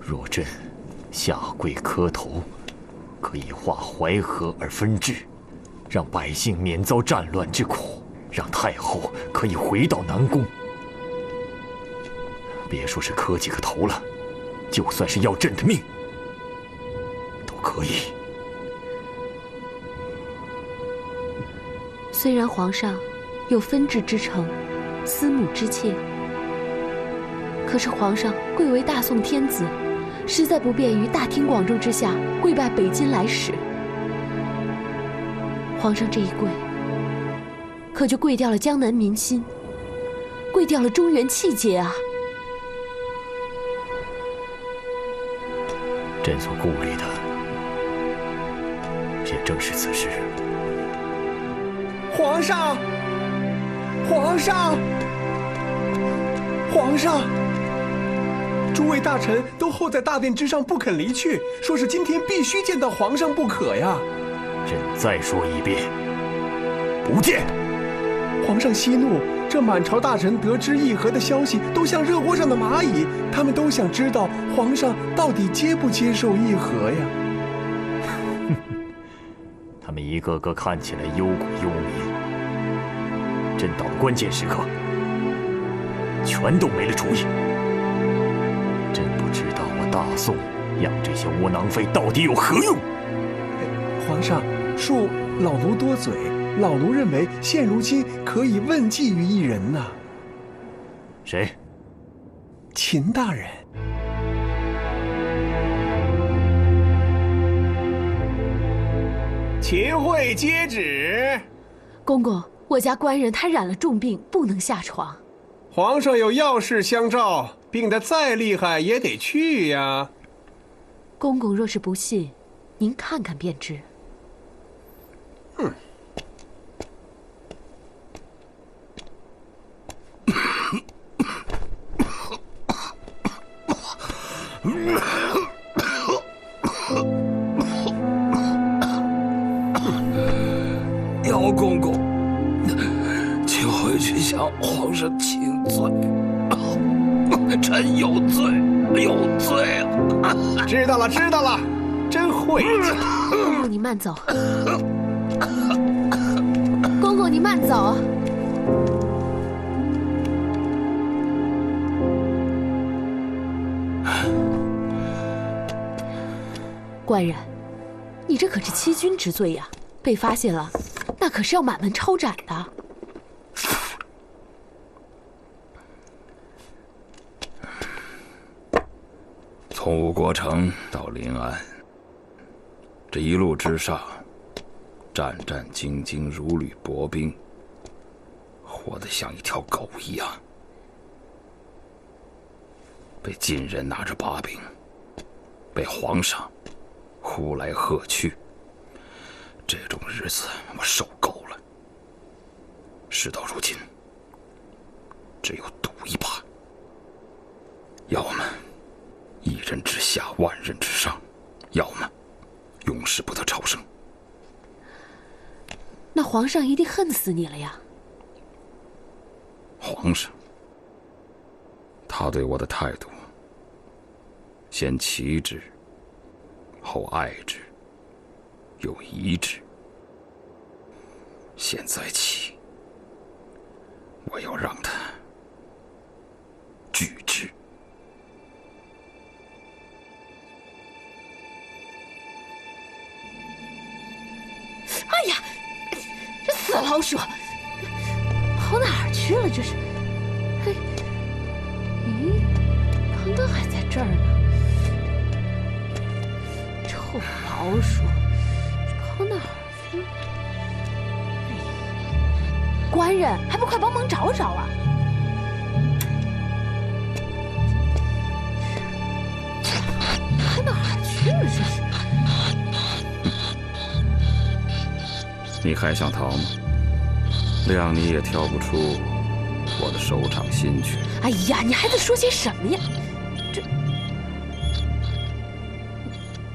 若朕下跪磕头，可以化淮河而分治，让百姓免遭战乱之苦，让太后可以回到南宫。别说是磕几个头了，就算是要朕的命，都可以。虽然皇上有分治之诚，思母之切，可是皇上贵为大宋天子，实在不便于大庭广众之下跪拜北京来使。皇上这一跪，可就跪掉了江南民心，跪掉了中原气节啊！朕所顾虑的，也正是此事。皇上，皇上，皇上！诸位大臣都候在大殿之上不肯离去，说是今天必须见到皇上不可呀。朕再说一遍，不见。皇上息怒，这满朝大臣得知议和的消息，都像热锅上的蚂蚁，他们都想知道皇上到底接不接受议和呀。他们一个个看起来忧国忧民，朕到了关键时刻，全都没了主意。朕不知道我大宋养这些窝囊废到底有何用。皇上，恕老奴多嘴，老奴认为现如今可以问计于一人呐。谁？秦大人。秦会接旨。公公，我家官人他染了重病，不能下床。皇上有要事相召，病得再厉害也得去呀。公公若是不信，您看看便知。姚公公，请回去向皇上请罪。臣有罪，有罪啊！知道了，知道了，真晦气。公公，你慢走。公公，你慢走。官人，你这可是欺君之罪呀！被发现了，那可是要满门抄斩的。从吴国城到临安，这一路之上，战战兢兢，如履薄冰，活得像一条狗一样，被晋人拿着把柄，被皇上呼来喝去，这种日子我受够了。事到如今，只有赌一把，要么一人之下，万人之上，要么永世不得超生。那皇上一定恨死你了呀！皇上，他对我的态度，先齐之，后爱之，又疑之。现在起，我要让他拒之。哎呀，这死老鼠，跑哪儿去了？这是，嘿，咦，刚刚还在这儿呢。臭老鼠，跑哪儿去了？官人，还不快帮忙找找啊！跑哪儿去了？这是。你还想逃吗？谅你也挑不出我的手掌心去。哎呀，你还在说些什么呀？这，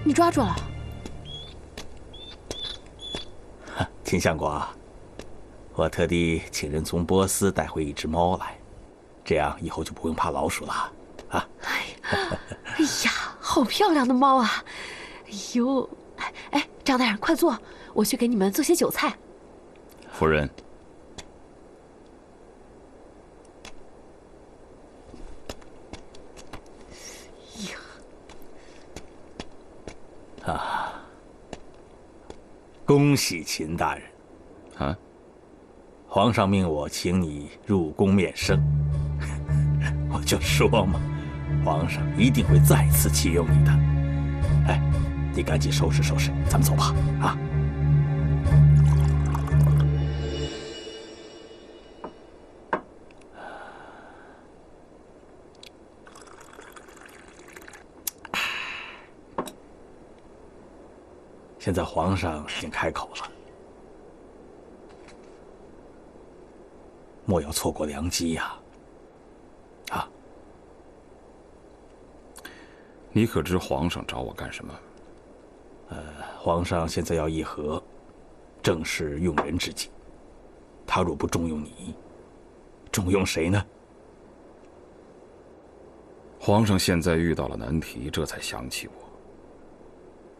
你抓住了？秦相国，我特地请人从波斯带回一只猫来，这样以后就不用怕老鼠了啊！哎呀，好漂亮的猫啊！哎呦，哎，张大人快坐，我去给你们做些酒菜。夫人，恭喜秦大人！啊，皇上命我请你入宫面圣，我就说嘛，皇上一定会再次启用你的。哎，你赶紧收拾收拾，咱们走吧。啊！现在皇上已经开口了，莫要错过良机呀！啊！你可知皇上找我干什么？皇上现在要议和，正是用人之际。他若不重用你，重用谁呢？皇上现在遇到了难题，这才想起我。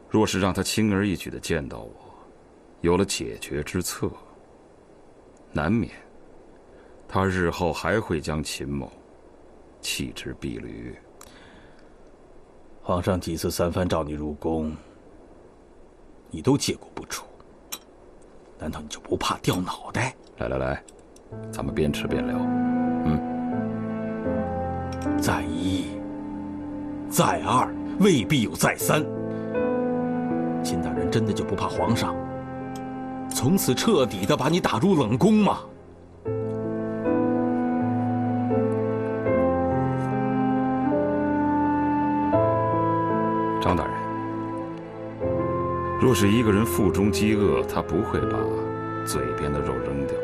若是让他轻而易举地见到我，有了解决之策，难免他日后还会将秦某弃之敝履。皇上几次三番召你入宫，你都借过不出，难道你就不怕掉脑袋？来，咱们边吃边聊。再一，再二，未必有再三。秦大人真的就不怕皇上从此彻底的把你打入冷宫吗？张大人，若是一个人腹中饥饿，他不会把嘴边的肉扔掉，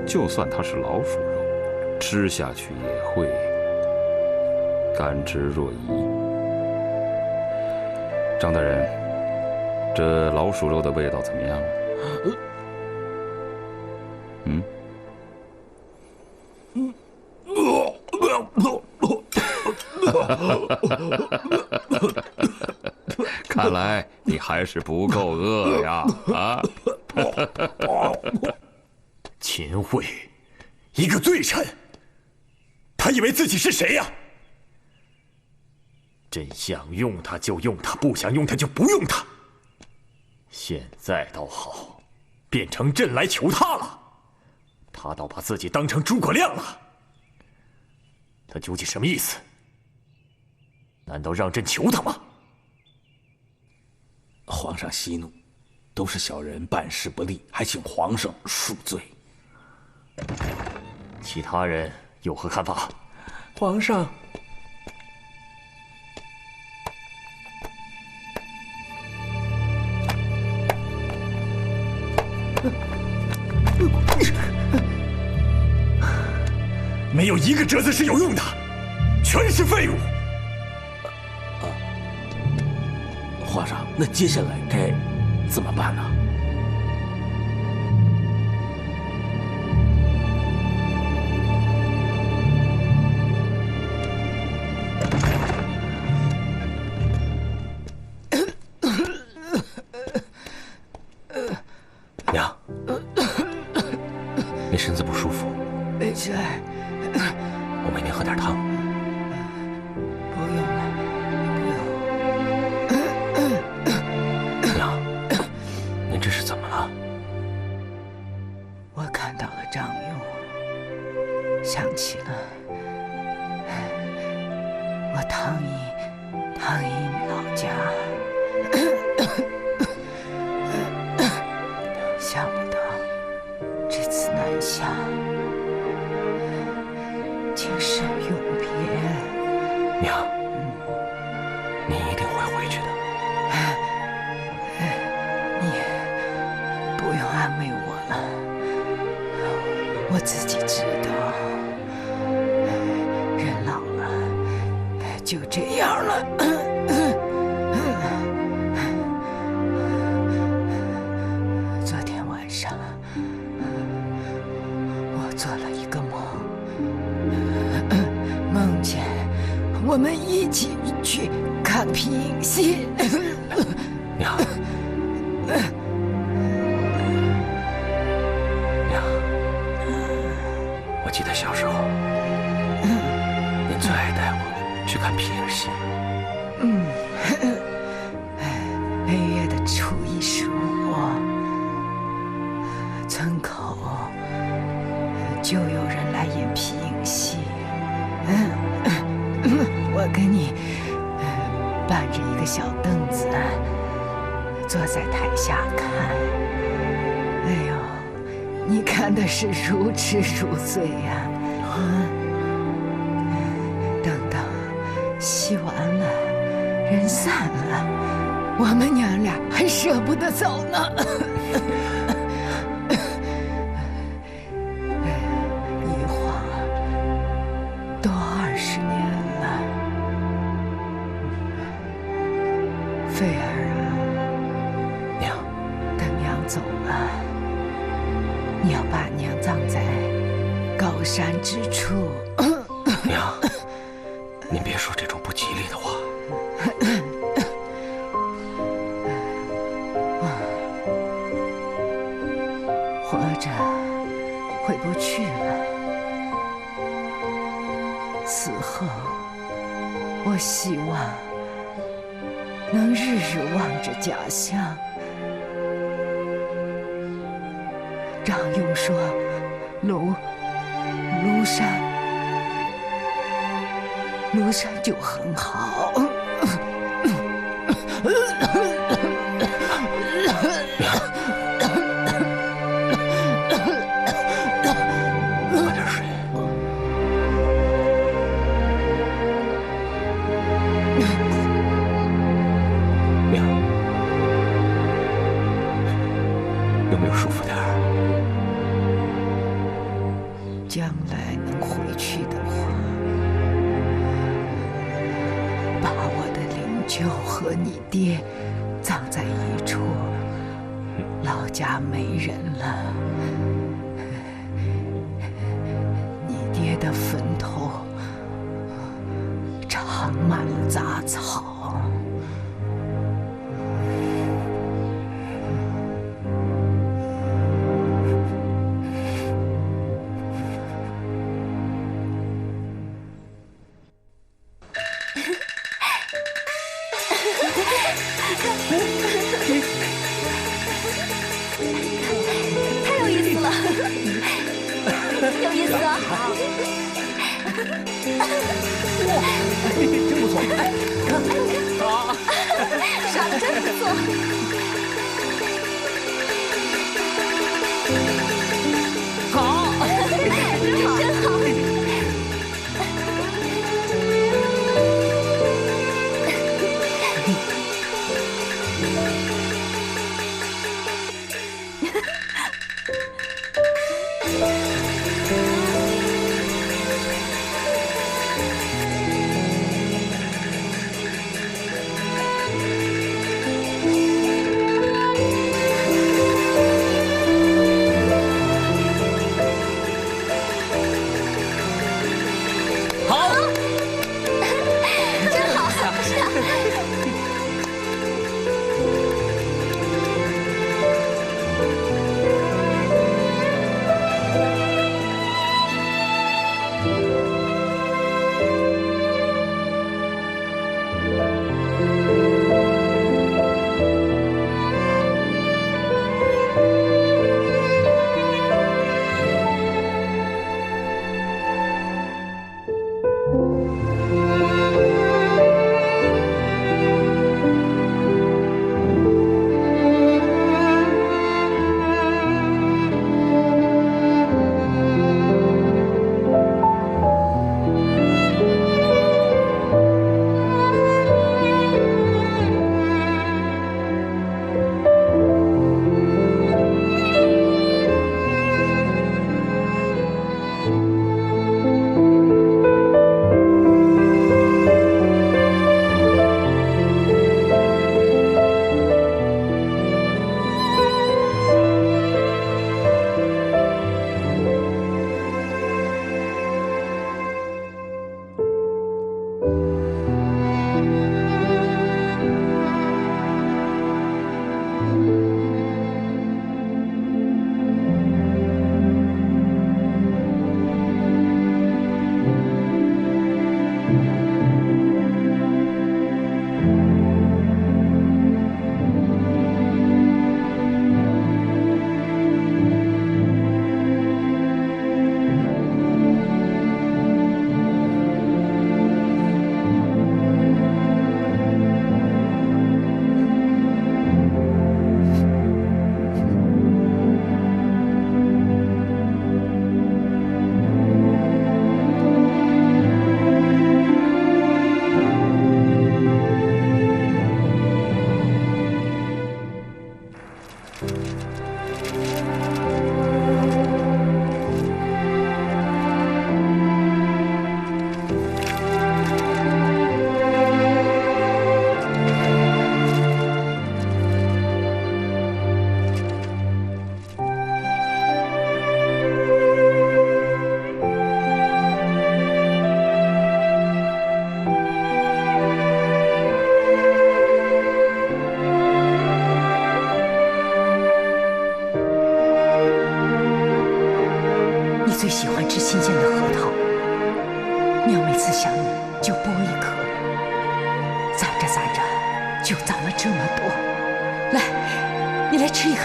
就算它是老鼠肉，吃下去也会甘之若饴。张大人，这老鼠肉的味道怎么样？看来你还是不够饿呀！啊！秦桧，一个罪臣，他以为自己是谁呀？朕想用他就用他，不想用他就不用他。现在倒好，变成朕来求他了，他倒把自己当成诸葛亮了。他究竟什么意思？难道让朕求他吗？皇上息怒，都是小人办事不力，还请皇上恕罪。其他人有何看法？皇上，没有一个折子是有用的，全是废物。皇上，那接下来该怎么办呢？娘，你身子不舒服，没事儿，我喂您喝点汤。不用了，娘，您这是怎么了？我看到了张勇，想起了我唐寅老家，想不到这次南下竟是永别。娘，您一定会回去的。你不用安慰我了，我自己知道，人老了就这样了。昨天晚上，我做了一个梦，梦见我们一起去看皮影戏。娘，娘，我记得小时候，您最爱带我去看皮影戏。每月的初一、15，村口就有人来演皮影戏。我给你搬着一个小凳子，坐在台下看。哎呦，你看的是如痴如醉呀！等到戏完了，人散了，我们娘俩还舍不得走呢。一晃都20年了。菲儿啊，娘，等娘走了，你要把娘葬在高山之处。娘，您别说这种不吉利的话。活着回不去了，死后我希望能日日望着家乡。张勇说庐山就很好。喝点水。娘，有没有舒服点儿？将来能回去的话，把我的灵柩和你爹葬在一处，老家没人了，你爹的坟头长满了杂草。太有意思了，有意思啊！哇，真不错！好，耍得真不错。好，真好。最喜欢吃新鲜的核桃，娘每次想你就剥一颗，攒着攒着就攒了这么多。来，你来吃一颗。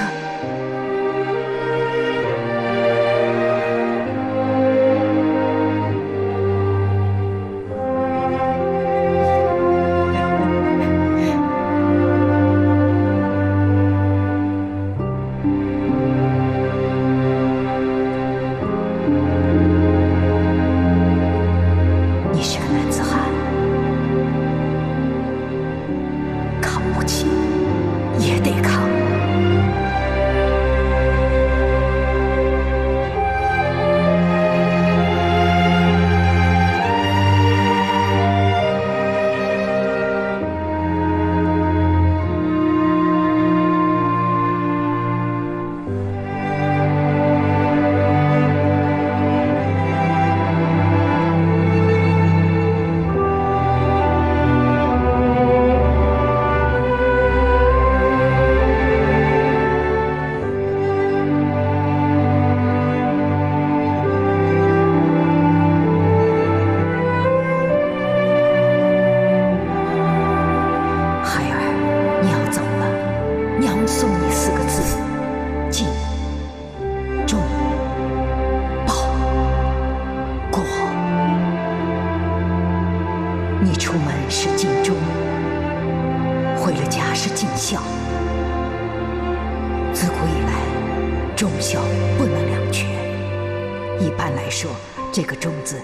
这个忠字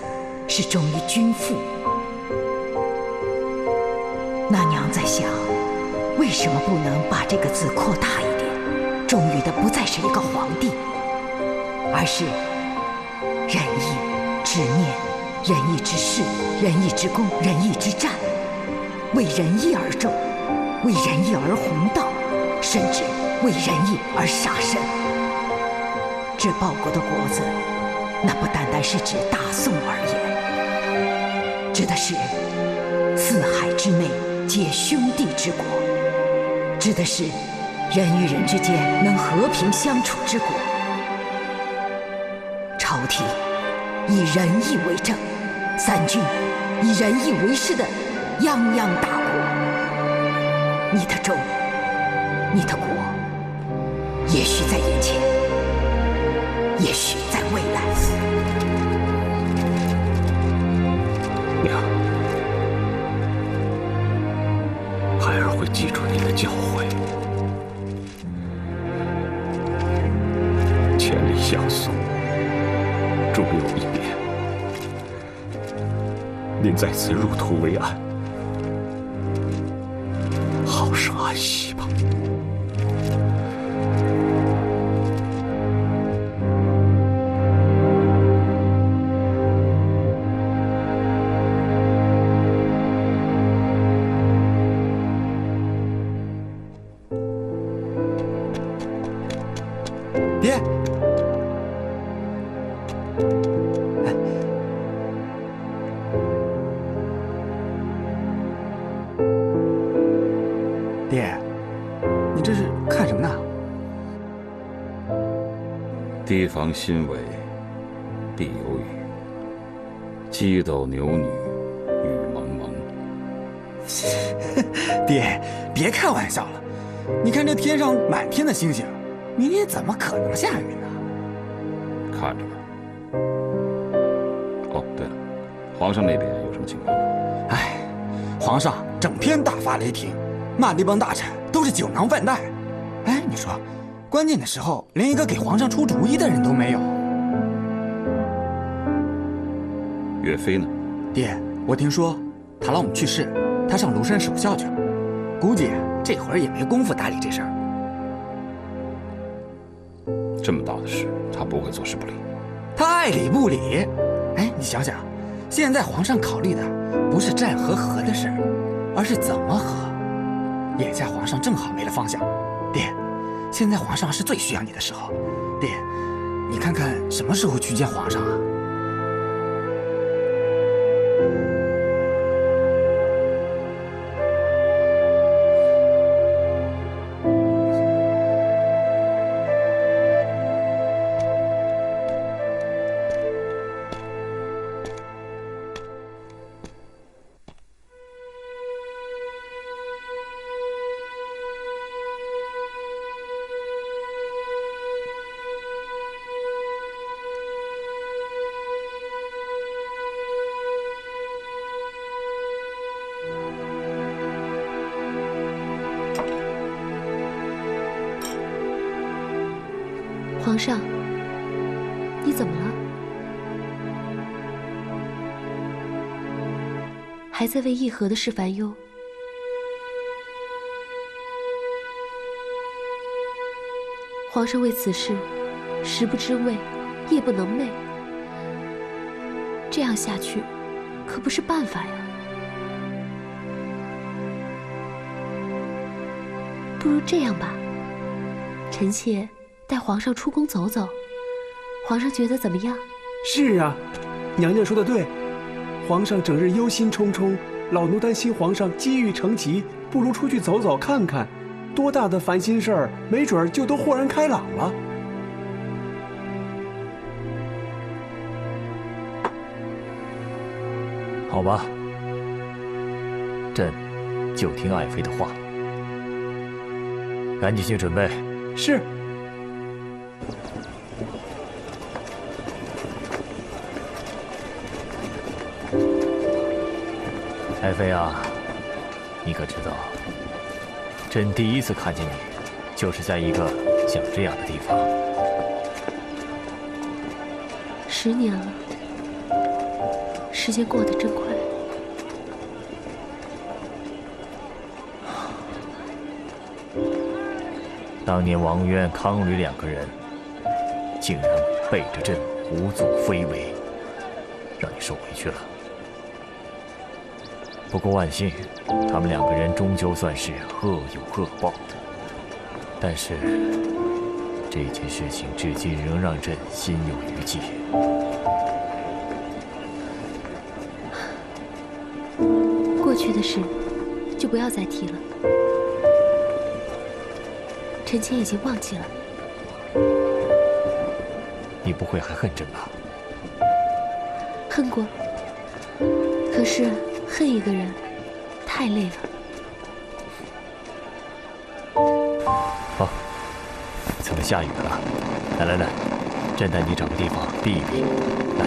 是忠于君父。那娘在想，为什么不能把这个字扩大一点，忠于的不再是一个皇帝，而是仁义之念、仁义之事、仁义之功、仁义之战，为仁义而忠，为仁义而弘道，甚至为仁义而杀身。这报国的国字，那不单单是指大宋而言，指的是四海之内皆兄弟之国，指的是人与人之间能和平相处之国。朝廷以仁义为政，三军以仁义为师的泱泱大国。你的忠，你的国，也许在眼前，也许在未来。娘，孩儿会记住你的教诲，千里相送，终有一别。您在此入土为安，好生安息吧。爹，爹，你这是看什么呢？提防新尾，必有雨。鸡斗牛女，雨蒙蒙。爹，别开玩笑了，你看这天上满天的星星，明天怎么可能下雨呢？看着吧。哦，对了，皇上那边有什么情况吗？哎，皇上整天大发雷霆，骂那帮大臣都是酒囊饭袋。哎，你说，关键的时候连一个给皇上出主意的人都没有。岳飞呢？爹，我听说他老母去世，他上庐山守孝去了，估计这会儿也没工夫搭理这事儿。这么大的事，他不会坐视不理。他爱理不理。哎，你想想，现在皇上考虑的不是战和和的事，而是怎么和。眼下皇上正好没了方向。爹，现在皇上是最需要你的时候。爹，你看看什么时候去见皇上啊？皇上，你怎么了？还在为议和的事烦忧？皇上为此事食不知味，夜不能寐，这样下去可不是办法呀。不如这样吧，臣妾带皇上出宫走走，皇上觉得怎么样？是啊，娘娘说的对，皇上整日忧心忡忡，老奴担心皇上积郁成疾，不如出去走走看看，多大的烦心事儿，没准儿就都豁然开朗了。好吧，朕就听爱妃的话，赶紧去准备。是。爱妃啊，你可知道，朕第一次看见你，就是在一个像这样的地方。10年了，时间过得真快。当年王渊、康吕2个人，竟然背着朕胡作非为，让你受委屈了。不过万幸，他们2个人终究算是恶有恶报。但是这件事情至今仍让朕心有余悸。过去的事就不要再提了，臣妾已经忘记了。你不会还恨朕吧？恨过，可是恨一个人太累了。好，侧面下雨了，来，朕带你找个地方避一避。来。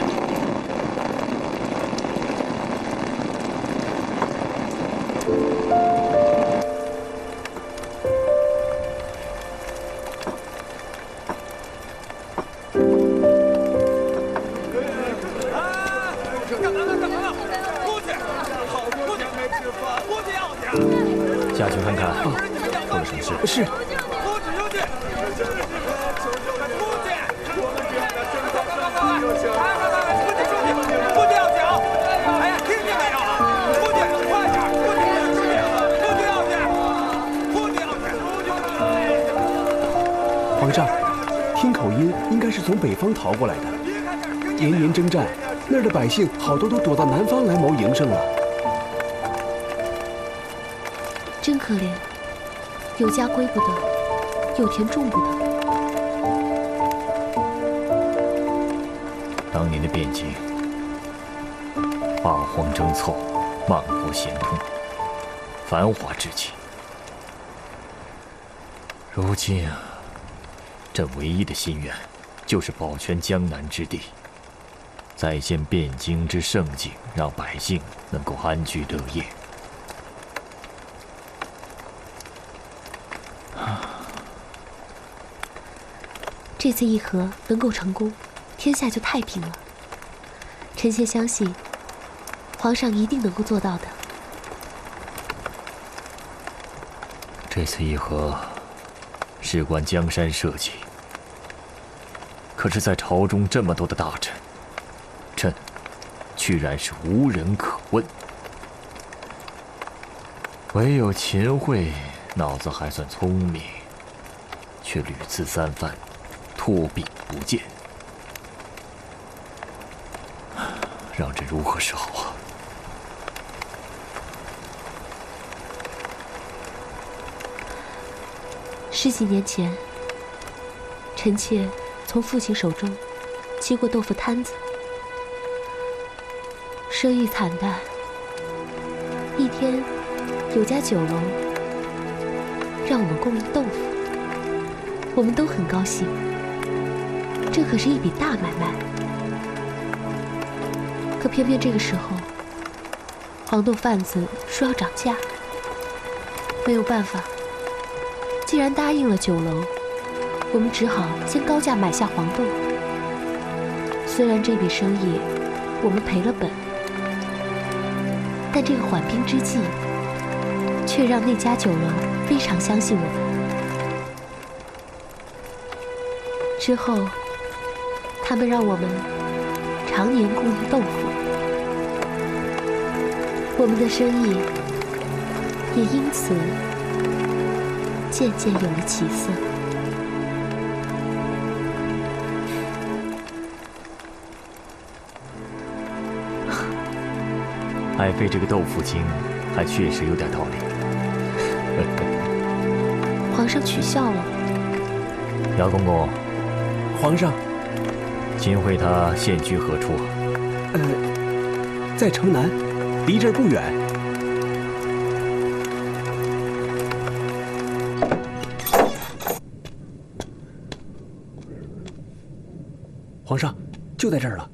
下去看看，出了什么事？是。皇上，听口音应该是从北方逃过来的。年年征战，那儿的百姓好多都躲到南方来谋营生了。真可怜，有家归不得，有田种不得。当年的汴京，八荒争凑，万国咸通，繁华至极。如今啊，朕唯一的心愿，就是保全江南之地，再现汴京之盛景，让百姓能够安居乐业。这次议和能够成功，天下就太平了。臣妾相信，皇上一定能够做到的。这次议和事关江山社稷，可是，在朝中这么多的大臣，朕居然是无人可问。唯有秦桧脑子还算聪明，却屡次三番托柄不见，让朕如何是好啊？10几年前，臣妾从父亲手中接过豆腐摊子，生意惨淡。一天，有家酒楼让我们供应豆腐，我们都很高兴。这可是一笔大买卖。可偏偏这个时候，黄豆贩子说要涨价，没有办法，既然答应了酒楼，我们只好先高价买下黄豆。虽然这笔生意我们赔了本，但这个缓兵之计却让那家酒楼非常相信我们。之后，他们让我们常年供应豆腐，我们的生意也因此渐渐有了起色。爱妃这个豆腐精还确实有点道理。皇上取笑了。姚公公，皇上，秦桧他现居何处啊？在城南，离这儿不远。皇上，就在这儿了。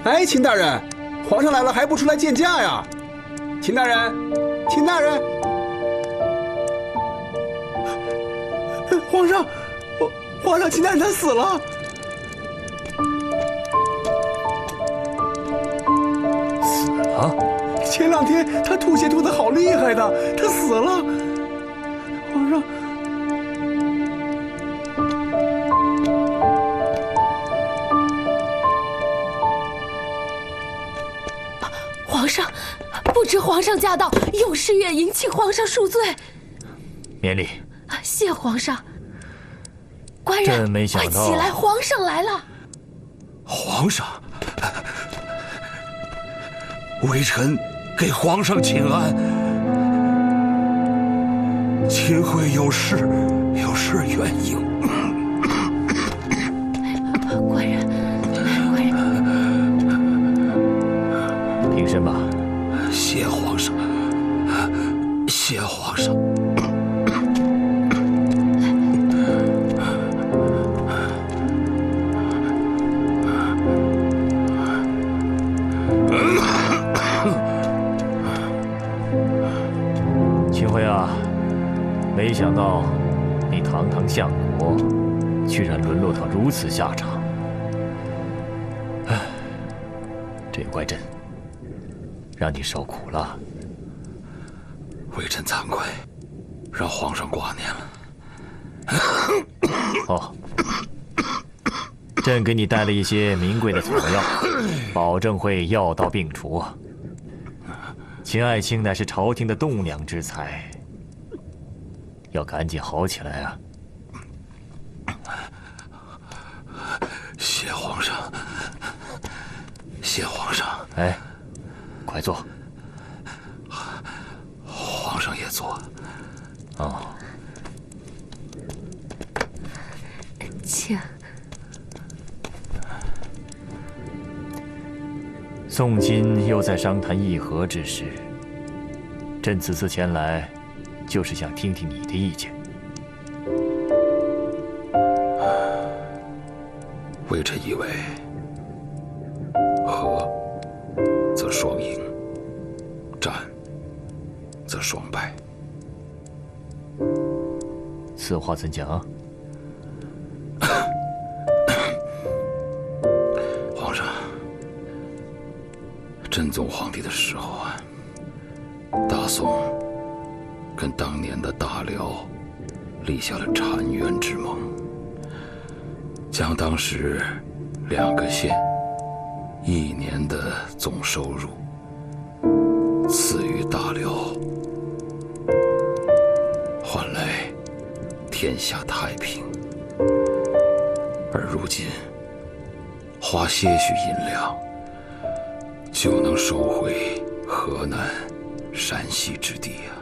哎，秦大人，皇上来了还不出来见驾呀？秦大人，秦大人，皇上，秦大人他死了。死了？前2天他吐血吐得好厉害的，他死了。皇上。皇上，不知皇上驾到，有失远迎，请皇上恕罪。免礼。谢皇上。官人，真没想到，快起来，皇上来了。皇上，微臣给皇上请安。秦桧有事远迎。官人。平身吧。谢皇上，谢皇上。秦桧啊，没想到你堂堂相国，居然沦落到如此下场。唉，这也怪朕，让你受苦了。微臣惭愧，让皇上挂念了。哦，朕给你带了一些名贵的草药，保证会药到病除。秦爱卿乃是朝廷的栋梁之才，要赶紧好起来啊！谢皇上，谢皇上。哎，快坐。皇上也坐。哦。请。宋金又在商谈议和之事，朕此次前来，就是想听听你的意见。微臣以为，和则双赢，战则双败。此话怎讲？皇上，真宗皇帝的时候啊，大宋跟当年的大辽立下了澶渊之盟，将当时2个县1年的总收入赐予大辽，换来天下太平。而如今花些许银两，就能收回河南、山西之地啊！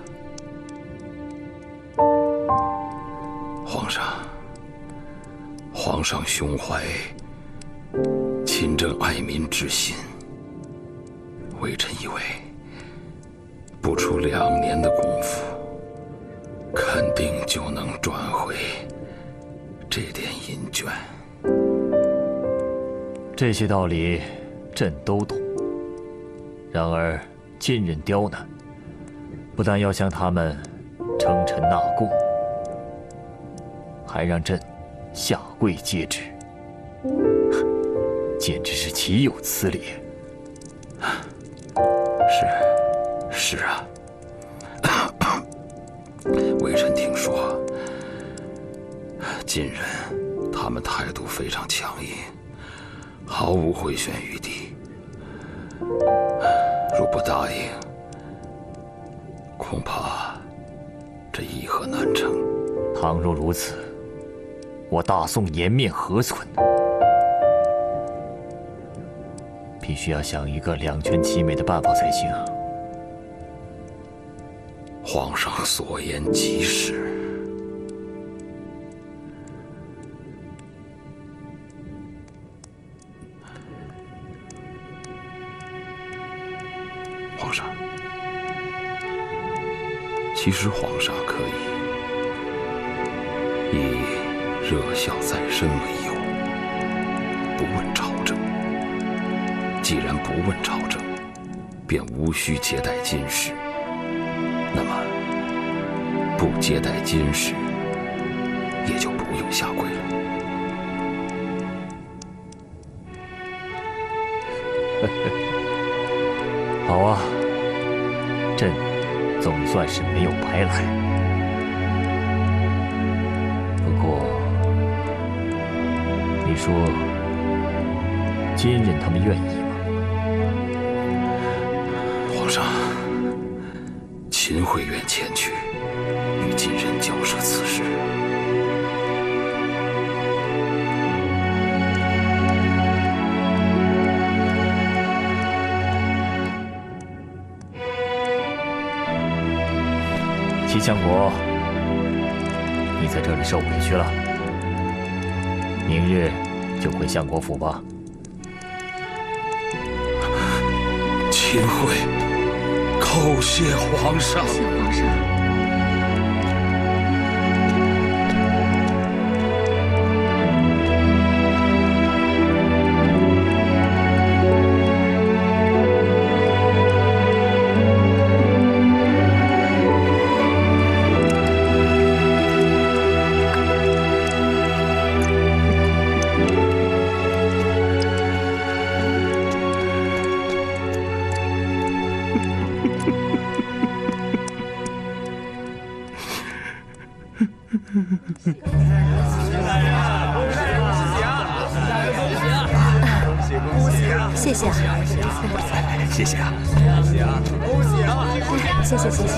皇上，上胸怀勤政爱民之心，微臣以为不出2年的功夫，肯定就能赚回这点银券。这些道理朕都懂，然而金人刁难，不但要向他们称臣纳贡，还让朕下跪接旨，简直是岂有此理！是啊，微臣听说金人他们态度非常强硬，毫无回旋余地。若不答应，恐怕这议和难成。倘若如此，我大宋颜面何存？必须要想一个两全其美的办法才行。皇上所言极是。皇上，其实皇上可以以热孝在身为由，不问朝政。既然不问朝政，便无需接待金使。那么，不接待金使，也就不用下跪了。好啊，朕总算是没有白来。不过，你说金人他们愿意吗？皇上，秦桧愿前去与金人交涉此事。齐相国，你在这里受委屈了，明日就回相国府吧。秦桧，叩谢皇上。谢皇上。谢谢啊，谢谢啊，谢谢谢谢。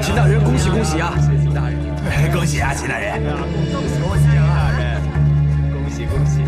秦大人，恭喜恭喜啊！恭喜啊，秦大人！恭喜大人！恭喜恭喜！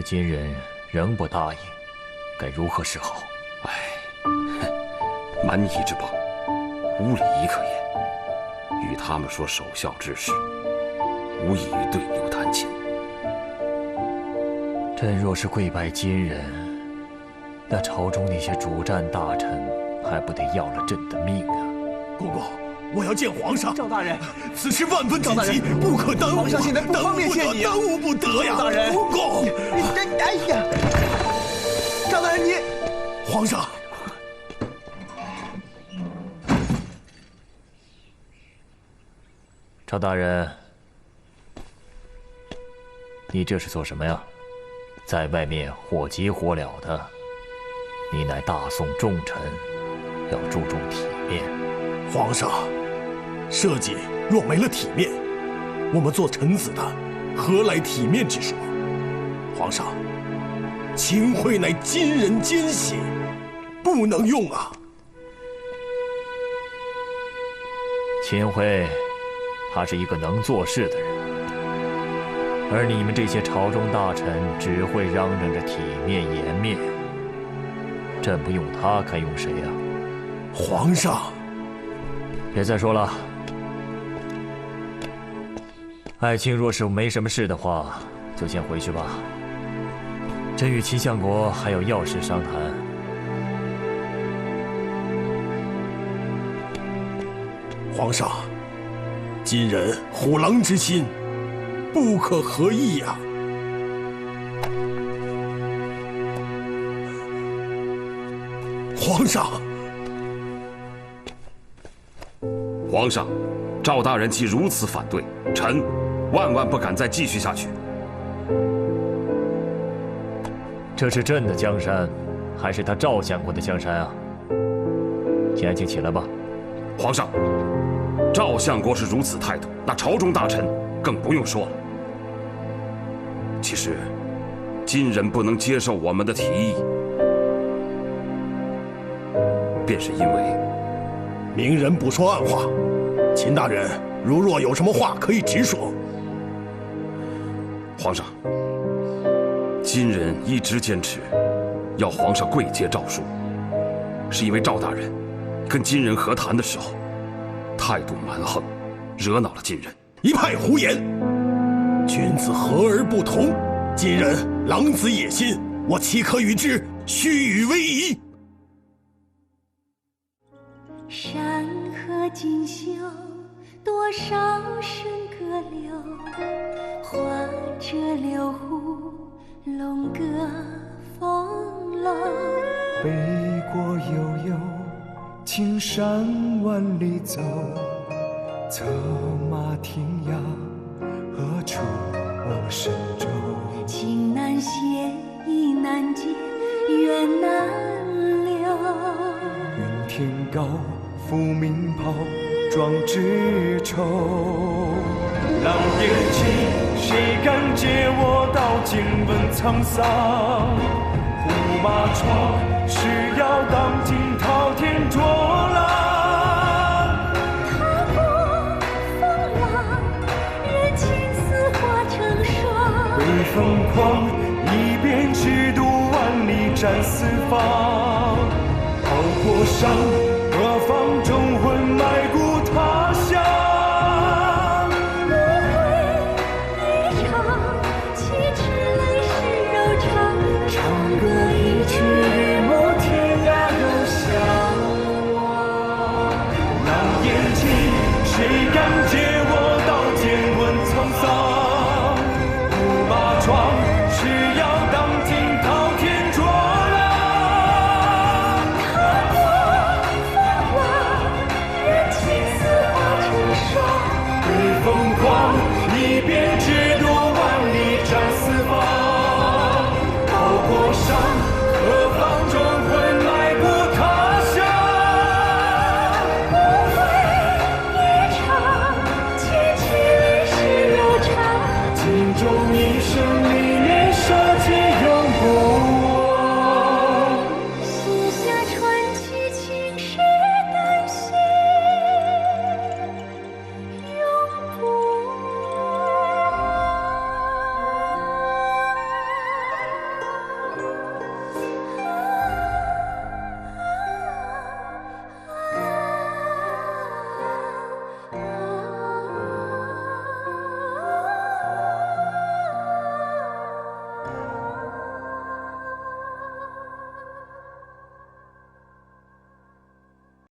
金人仍不答应，该如何是好？唉，蛮夷之邦，无礼仪可言。与他们说守孝之事，无异于对牛弹琴。朕若是跪拜金人，那朝中那些主战大臣还不得要了朕的命啊！公公，我要见皇上。赵大人，此事万分紧急，不可耽误。皇上现在不方便见你，耽误不得呀！赵大人，公公，哎呀，赵大人你，皇上。赵大人，你这是做什么呀？在外面火急火燎的，你乃大宋重臣，要注重体面。皇上，社稷若没了体面，我们做臣子的何来体面之说？皇上，秦桧乃金人奸邪，不能用啊！秦桧，他是一个能做事的人，而你们这些朝中大臣只会嚷嚷着体面颜面。朕不用他，该用谁呀？皇上，别再说了。爱卿若是没什么事的话，就先回去吧。朕与齐相国还有要事商谈。皇上，今人虎狼之心，不可合议呀！皇上，皇上，赵大人既如此反对，臣万万不敢再继续下去。这是朕的江山，还是他赵相国的江山啊？秦爱卿，起来吧。皇上，赵相国是如此态度，那朝中大臣更不用说了。其实，金人不能接受我们的提议，便是因为明人不说暗话。秦大人如若有什么话，可以直说。皇上，金人一直坚持要皇上跪接诏书，是因为赵大人跟金人和谈的时候态度蛮横，惹恼了金人。一派胡言！君子和而不同，金人狼子野心，我岂可与之虚与委蛇？山河锦绣，多少笙歌流，画着六湖龙歌凤楼。北国悠悠，青山万里走，策马天涯，何处无神州？情难写，意难结，缘难留。云天高，复鸣炮，壮志酬。狼烟起，谁敢借我刀剑问沧桑？胡马闯，是要当今滔天浊浪。踏过风浪，任青丝化成霜。北风狂，一边直渡万里战四方。炮火响，何方中